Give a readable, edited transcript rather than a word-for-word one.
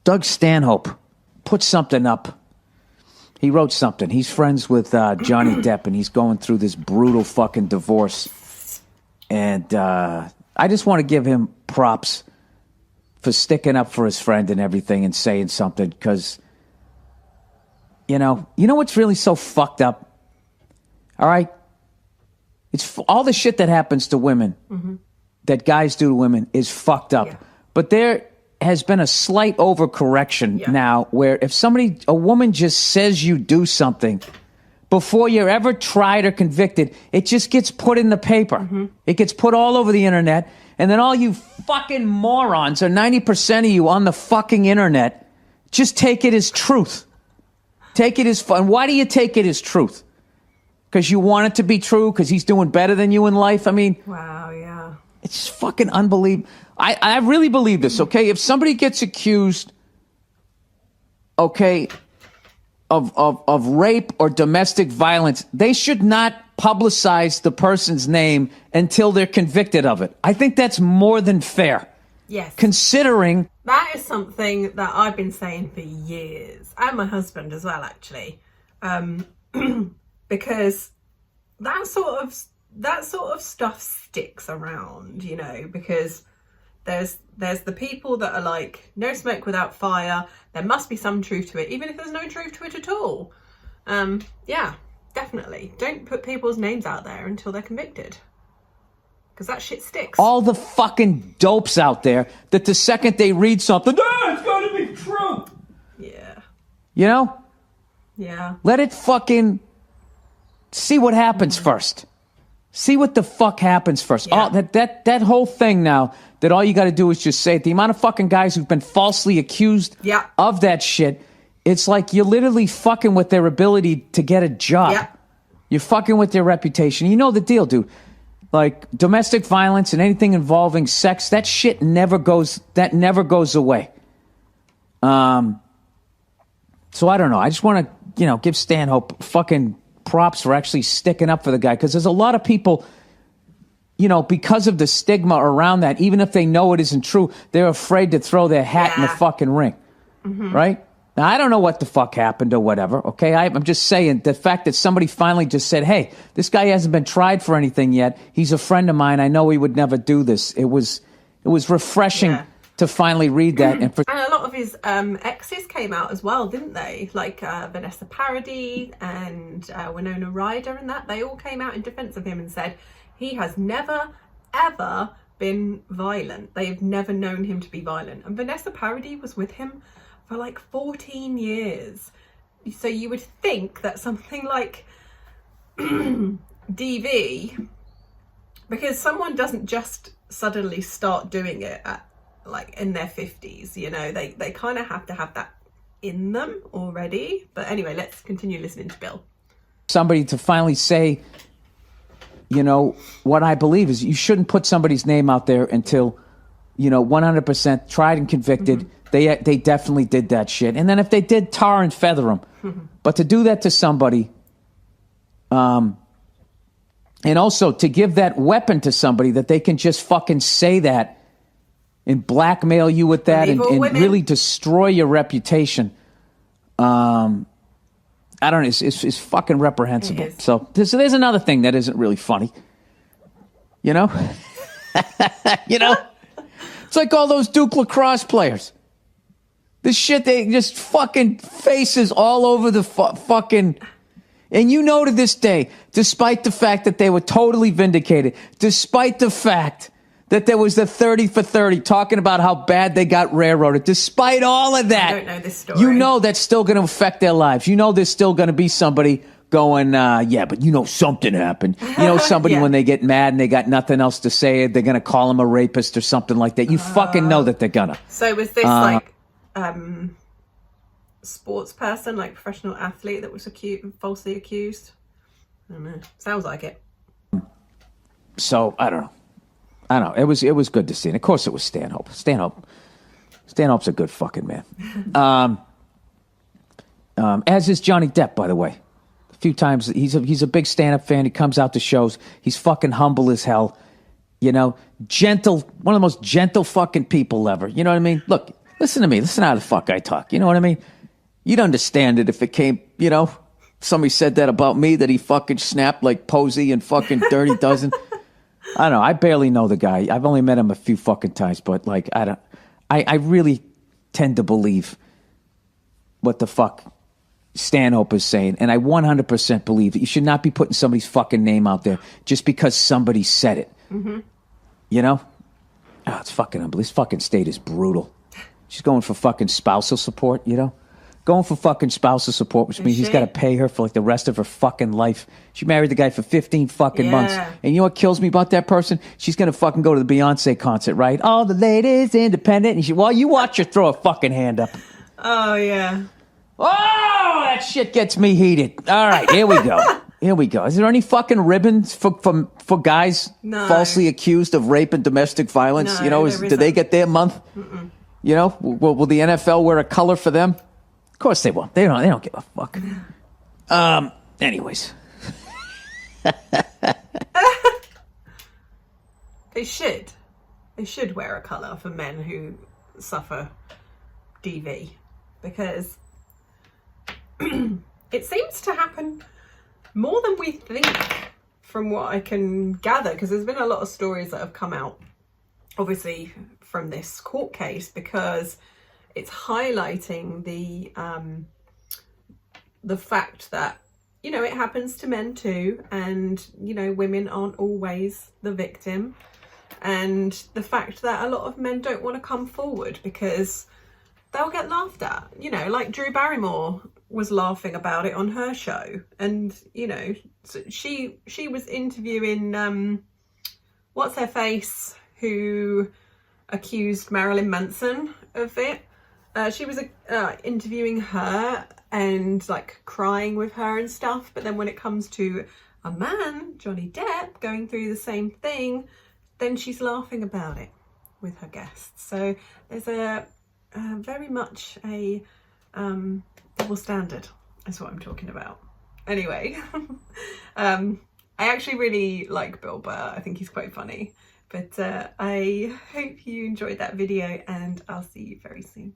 Doug Stanhope put something up. He wrote something. He's friends with Johnny Depp, and he's going through this brutal fucking divorce. And I just want to give him props for sticking up for his friend and everything and saying something, because, you know what's really so fucked up? All right? It's all the shit that happens to women, that guys do to women, is fucked up. Yeah. But there has been a slight overcorrection now, where if a woman just says you do something, before you're ever tried or convicted, it just gets put in the paper. It gets put all over the internet, and then all you fucking morons, or 90% of you on the fucking internet, just take it as truth. Take it as fun. Why do you take it as truth? Because you want it to be true? Because he's doing better than you in life? I mean, wow, yeah. It's fucking unbelievable. I really believe this, okay? If somebody gets accused, okay, of rape or domestic violence, they should not publicize the person's name until they're convicted of it. I think that's more than fair. Yes. Considering... That is something that I've been saying for years. And my husband as well, actually. Because that sort of stuff sticks around, because there's the people that are like, no smoke without fire. There must be some truth to it, even if there's no truth to it at all. Yeah, definitely. Don't put people's names out there until they're convicted, because that shit sticks. All the fucking dopes out there that the second they read something, it's got to be true. Yeah. Yeah. Let it fucking... See what happens first. See what the fuck happens first. Yeah. Oh, that whole thing now, that all you got to do is just say it. The amount of fucking guys who've been falsely accused of that shit, it's like you're literally fucking with their ability to get a job. Yeah. You're fucking with their reputation. You know the deal, dude. Like, domestic violence and anything involving sex, that shit never goes away. So I don't know. I just want to, give Stanhope fucking props for actually sticking up for the guy, because there's a lot of people, because of the stigma around that, even if they know it isn't true, they're afraid to throw their hat in the fucking ring. Right? Now, I don't know what the fuck happened or whatever, okay? I'm just saying the fact that somebody finally just said, hey, this guy hasn't been tried for anything yet. He's a friend of mine. I know he would never do this. It was refreshing to finally read that. And a lot of his exes came out as well, didn't they? Like Vanessa Paradis and Winona Ryder and that. They all came out in defense of him and said he has never, ever been violent. They've never known him to be violent. And Vanessa Paradis was with him for like 14 years. So you would think that something like DV, because someone doesn't just suddenly start doing it at like in their 50s, they kind of have to have that in them already. But anyway, let's continue listening to Bill. Somebody to finally say, what I believe is you shouldn't put somebody's name out there until, 100% tried and convicted. They definitely did that shit. And then if they did, tar and feather them. But to do that to somebody, and also to give that weapon to somebody that they can just fucking say that and blackmail you with that and really destroy your reputation. I don't know. It's fucking reprehensible. It is. So there's another thing that isn't really funny. It's like all those Duke lacrosse players. This shit, they just fucking faces all over the fucking... And to this day, despite the fact that they were totally vindicated, despite the fact that there was the 30 for 30 talking about how bad they got railroaded, despite all of that, I don't know this story. That's still going to affect their lives. There's still going to be somebody going, but something happened. Somebody when they get mad and they got nothing else to say, they're going to call him a rapist or something like that. You fucking know that they're gonna. So was this sports person, like professional athlete that was falsely accused? I don't know. Sounds like it. So I don't know. It was good to see. And of course it was Stanhope. Stanhope's a good fucking man. As is Johnny Depp, by the way. A few times he's a big stand-up fan. He comes out to shows. He's fucking humble as hell. Gentle, one of the most gentle fucking people ever. You know what I mean? Look, Listen to me. Listen how the fuck I talk. You know what I mean? You'd understand it if it came, you know, somebody said that about me, that he fucking snapped like Posey and fucking Dirty Dozen. I don't know. I barely know the guy. I've only met him a few fucking times, but like, I really tend to believe what the fuck Stanhope is saying. And I 100% believe that you should not be putting somebody's fucking name out there just because somebody said it. Mm-hmm. You know? Oh, it's fucking unbelievable. This fucking state is brutal. She's going for fucking spousal support, you know? Going for fucking spousal support, which means he's got to pay her for like the rest of her fucking life. She married the guy for 15 fucking months. And you know what kills me about that person? She's going to fucking go to the Beyonce concert, right? All the ladies independent. And well, you watch her throw a fucking hand up. Oh, yeah. Oh, that shit gets me heated. All right, here we go. Here we go. Is there any fucking ribbons for guys falsely accused of rape and domestic violence? No, you know, do they get their month? Mm-mm. You know, will the NFL wear a color for them? Of course they won't. They don't give a fuck. Anyways. They should. They should wear a colour for men who suffer DV, because it seems to happen more than we think, from what I can gather, because there's been a lot of stories that have come out, obviously, from this court case, because it's highlighting the fact that, you know, it happens to men too, and, you know, women aren't always the victim, and the fact that a lot of men don't want to come forward because they'll get laughed at. You know, like Drew Barrymore was laughing about it on her show, and, you know, so she was interviewing what's her face, who accused Marilyn Manson of it. She was interviewing her and like crying with her and stuff, but then when it comes to a man, Johnny Depp, going through the same thing, then she's laughing about it with her guests. So there's a very much a double standard, is what I'm talking about. Anyway, I actually really like Bill Burr. I think he's quite funny. But I hope you enjoyed that video, and I'll see you very soon.